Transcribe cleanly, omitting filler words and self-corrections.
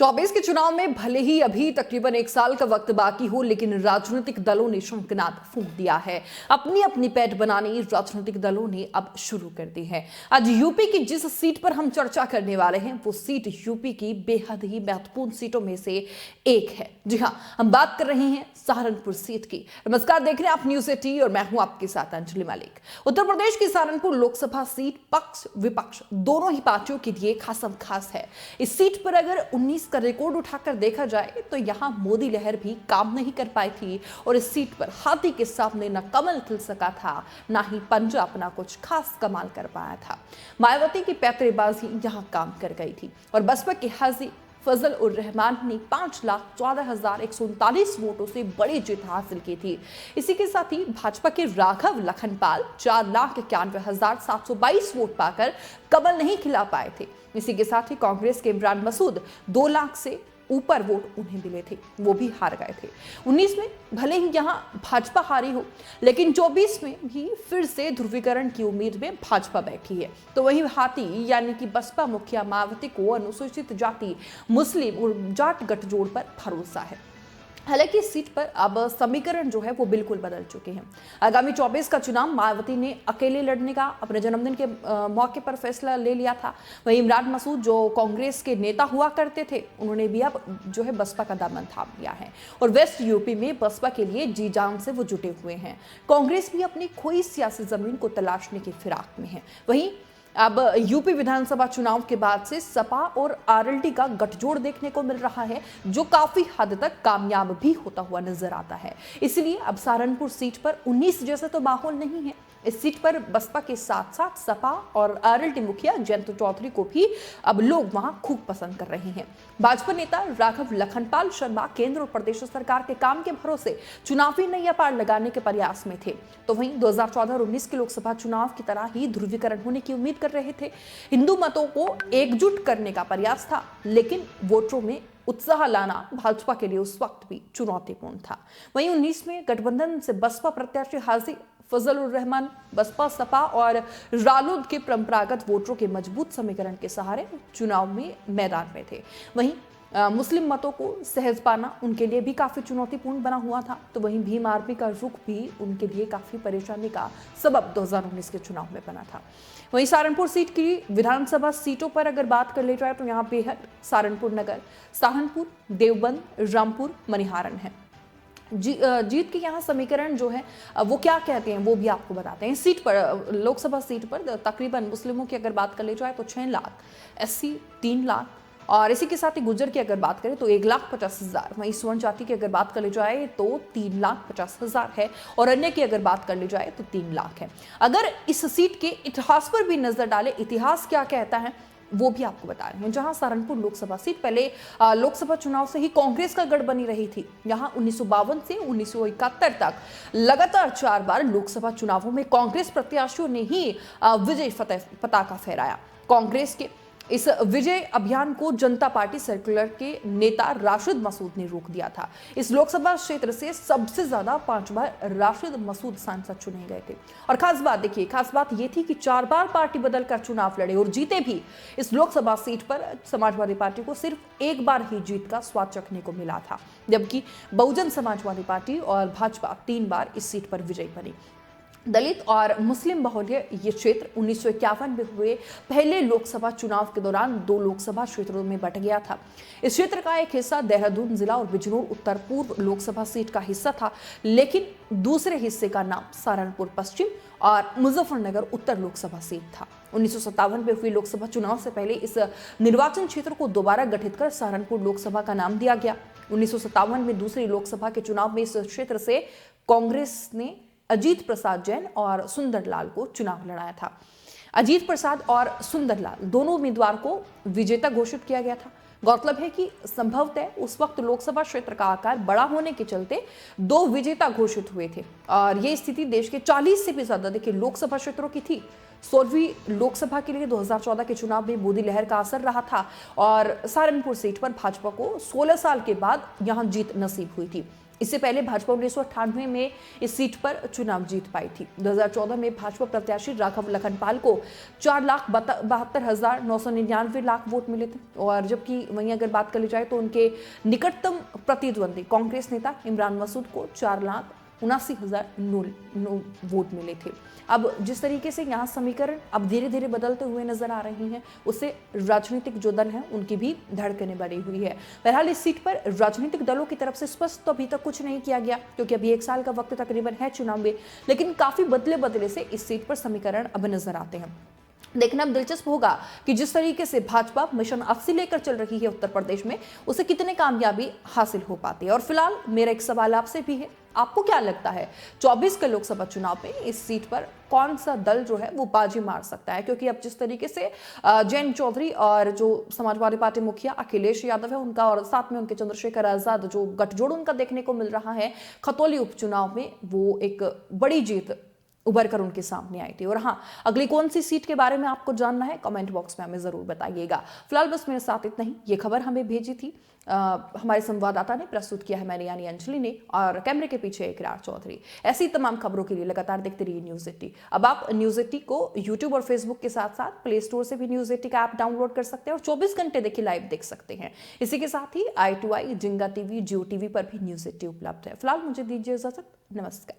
24 के चुनाव में भले ही अभी तकरीबन एक साल का वक्त बाकी हो, लेकिन राजनीतिक दलों ने शंखनाद फूंक दिया है। अपनी अपनी पैठ बनाने राजनीतिक दलों ने अब शुरू कर दी है। आज यूपी की जिस सीट पर हम चर्चा करने वाले हैं वो सीट यूपी की बेहद ही महत्वपूर्ण सीटों में से एक है। जी हाँ, हम बात कर रहे हैं सहारनपुर सीट की। नमस्कार, देख रहे हैं आप न्यूज़ 18 और मैं हूं आपके साथ अंजलि मलिक। उत्तर प्रदेश की सहारनपुर लोकसभा सीट पक्ष विपक्ष दोनों ही पार्टियों के लिए खासम खास है। इस सीट पर अगर 19 का रिकॉर्ड उठाकर देखा जाए तो यहां मोदी लहर भी काम नहीं कर पाई थी और इस सीट पर हाथी के सामने न कमल खिल सका था, ना ही पंजा अपना कुछ खास कमाल कर पाया था। मायावती की पैतरेबाजी यहां काम कर गई थी और बसपा के हाजी फजल उर रहमान ने 5,14,139 वोटों से बड़ी जीत हासिल की थी। इसी के साथ ही भाजपा के राघव लखनपाल 4,91,722 वोट पाकर कमल नहीं खिला पाए थे। इसी के साथ ही कांग्रेस के इमरान मसूद 2 लाख से ऊपर वोट उन्हें मिले थे, वो भी हार गए थे। 19 में भले ही यहां भाजपा हारी हो, लेकिन 24 में भी फिर से ध्रुवीकरण की उम्मीद में भाजपा बैठी है। तो वही हाथी यानी कि बसपा मुखिया मायावती को अनुसूचित जाति, मुस्लिम और जाट गठजोड़ पर भरोसा है। हालांकि इस सीट पर अब समीकरण जो है वो बिल्कुल बदल चुके हैं। आगामी 24 का चुनाव मायावती ने अकेले लड़ने का अपने जन्मदिन के मौके पर फैसला ले लिया था। वहीं इमरान मसूद जो कांग्रेस के नेता हुआ करते थे, उन्होंने भी अब जो है बसपा का दामन थाम लिया है और वेस्ट यूपी में बसपा के लिए जी जान से वो जुटे हुए हैं। कांग्रेस भी अपनी खोई सियासी जमीन को तलाशने की फिराक में है। वहीं अब यूपी विधानसभा चुनाव के बाद से सपा और आरएलडी का गठजोड़ देखने को मिल रहा है, जो काफी हद तक कामयाब भी होता हुआ नजर आता है। इसलिए अब सहारनपुर सीट पर 19 जैसा तो माहौल नहीं है। इस सीट पर बसपा के साथ साथ सपा और आरएलडी मुखिया जयंत चौधरी को भी अब लोग वहां खूब पसंद कर रहे हैं। भाजपा नेता राघव लखनपाल शर्मा केंद्र और प्रदेश सरकार के काम के भरोसे चुनावी नैया पार लगाने के प्रयास में थे। तो वहीं 2014 और 19 के लोकसभा चुनाव की तरह ही ध्रुवीकरण होने की उम्मीद कर रहे थे। हिंदू मतों को एकजुट करने का प्रयास था, लेकिन वोटरों में उत्साह लाना भाजपा के लिए उस वक्त भी चुनौतीपूर्ण था। वहीं 19 में गठबंधन से बसपा प्रत्याशी हाजी फजल उर रहमान बसपा, सपा और रालोद के परंपरागत वोटरों के मजबूत समीकरण के सहारे चुनाव में मैदान में थे। वहीं मुस्लिम मतों को सहज पाना उनके लिए भी काफी चुनौतीपूर्ण बना हुआ था। तो वहीं भीम आर्मी का रुख भी उनके लिए काफी परेशानी का सबब 2019 के चुनाव में बना था। वहीं सहारनपुर सीट की विधानसभा सीटों पर अगर बात कर ली जाए तो यहाँ बेहद सहारनपुर नगर, सहारनपुर, देवबंद, रामपुर, मनिहारन है। जीत के यहाँ समीकरण जो है वो क्या कहते हैं वो भी आपको बताते हैं। सीट पर, लोकसभा सीट पर तकरीबन मुस्लिमों की अगर बात कर ली जाए तो 6 लाख, एससी 3 लाख और इसी के साथ ही गुज्जर की अगर बात करें तो 1,50,000। वहीं स्वर्ण जाति की अगर बात कर ली जाए तो 3,50,000 है और अन्य की अगर बात कर ली जाए तो 3 लाख है। अगर इस सीट के इतिहास पर भी नजर डालें, इतिहास क्या कहता है वो भी आपको बता रहे हैं। जहां सहारनपुर लोकसभा सीट पहले लोकसभा चुनाव से ही कांग्रेस का गढ़ बनी रही थी। यहां 1952 से 1971 तक लगातार 4 बार लोकसभा चुनावों में कांग्रेस प्रत्याशियों ने ही विजय फतह पताका फहराया। कांग्रेस के इस विजय अभियान को जनता पार्टी सर्कुलर के नेता राशिद मसूद ने रोक दिया था। इस लोकसभा क्षेत्र से सबसे ज्यादा 5 बार राशिद मसूद सांसद चुने गए थे और खास बात देखिए, खास बात यह थी कि 4 बार पार्टी बदलकर चुनाव लड़े और जीते भी। इस लोकसभा सीट पर समाजवादी पार्टी को सिर्फ 1 बार ही जीत का स्वाद चखने को मिला था, जबकि बहुजन समाजवादी पार्टी और भाजपा 3 बार इस सीट पर विजयी बनी। दलित और मुस्लिम बहुल्य ये क्षेत्र 1951 में हुए पहले लोकसभा चुनाव के दौरान 2 लोकसभा क्षेत्रों में बंट गया था। इस क्षेत्र का एक हिस्सा देहरादून जिला और बिजनौर उत्तर पूर्व लोकसभा सीट का हिस्सा था, लेकिन दूसरे हिस्से का नाम सहारनपुर पश्चिम और मुजफ्फरनगर उत्तर लोकसभा सीट था। 1957 में हुई लोकसभा चुनाव से पहले इस निर्वाचन क्षेत्र को दोबारा गठित कर सहारनपुर लोकसभा का नाम दिया गया। 1957 में दूसरी लोकसभा के चुनाव में इस क्षेत्र से कांग्रेस ने अजीत प्रसाद जैन और सुंदरलाल को चुनाव लड़ाया था। अजीत प्रसाद और सुंदरलाल दोनों उम्मीदवार को विजेता घोषित किया गया था। गौरतलब है कि संभवतः उस वक्त लोकसभा क्षेत्र का आकार बड़ा होने के चलते 2 विजेता घोषित हुए थे और यह स्थिति देश के 40 से भी ज्यादा देखिए लोकसभा क्षेत्रों की थी। 16वीं लोकसभा के लिए 2014 के चुनाव में मोदी लहर का असर रहा था और सहारनपुर सीट पर भाजपा को 16 साल के बाद यहां जीत नसीब हुई थी। इससे पहले भाजपा 1998 में इस सीट पर चुनाव जीत पाई थी। 2014 में भाजपा प्रत्याशी राघव लखनपाल को 4,72,999 लाख वोट मिले थे और जबकि वहीं अगर बात कर ली जाए तो उनके निकटतम प्रतिद्वंदी कांग्रेस नेता इमरान मसूद को 4,79,009 वोट मिले थे। अब जिस तरीके से यहाँ समीकरण अब धीरे धीरे बदलते हुए नजर आ रही हैं, उससे राजनीतिक जो दल हैं उनकी भी धड़कनें बढ़ी हुई है। बहरहाल इस सीट पर राजनीतिक दलों की तरफ से स्पष्ट तो अभी तक कुछ नहीं किया गया क्योंकि अभी 1 साल का वक्त तकरीबन है चुनाव में, लेकिन काफी बदले से इस सीट पर समीकरण अब नजर आते हैं। देखना अब दिलचस्प होगा कि जिस तरीके से भाजपा मिशन 80 लेकर चल रही है उत्तर प्रदेश में, उसे कितने कामयाबी हासिल हो पाती है। और फिलहाल मेरा एक सवाल आपसे भी है, आपको क्या लगता है 24 के लोकसभा चुनाव में इस सीट पर कौन सा दल जो है वो बाजी मार सकता है? क्योंकि अब जिस तरीके से जयंत चौधरी और जो समाजवादी पार्टी मुखिया अखिलेश यादव है उनका और साथ में उनके चंद्रशेखर आजाद जो गठजोड़ उनका देखने को मिल रहा है खतौली उपचुनाव में, वो एक बड़ी जीत उभर कर उनके सामने आई थी। और हाँ, अगली कौन सी सीट के बारे में आपको जानना है कमेंट बॉक्स में हमें जरूर बताइएगा। फिलहाल बस मेरे साथ इतना ही। ये खबर हमें भेजी थी हमारे संवाददाता ने, प्रस्तुत किया है मैंने यानी अंजलि ने, और कैमरे के पीछे इकरार चौधरी। ऐसी तमाम खबरों के लिए लगातार देखते रहिए न्यूज 80। अब आप न्यूज 80 को यूट्यूब और फेसबुक के साथ साथ प्ले स्टोर से भी न्यूज 80 का ऐप डाउनलोड कर सकते हैं और 24 घंटे देखिए लाइव देख सकते हैं। इसी के साथ ही i2i, जिंगा टीवी, जियो टीवी पर भी न्यूज 80 उपलब्ध है। फिलहाल मुझे दीजिए इजाजत, नमस्कार।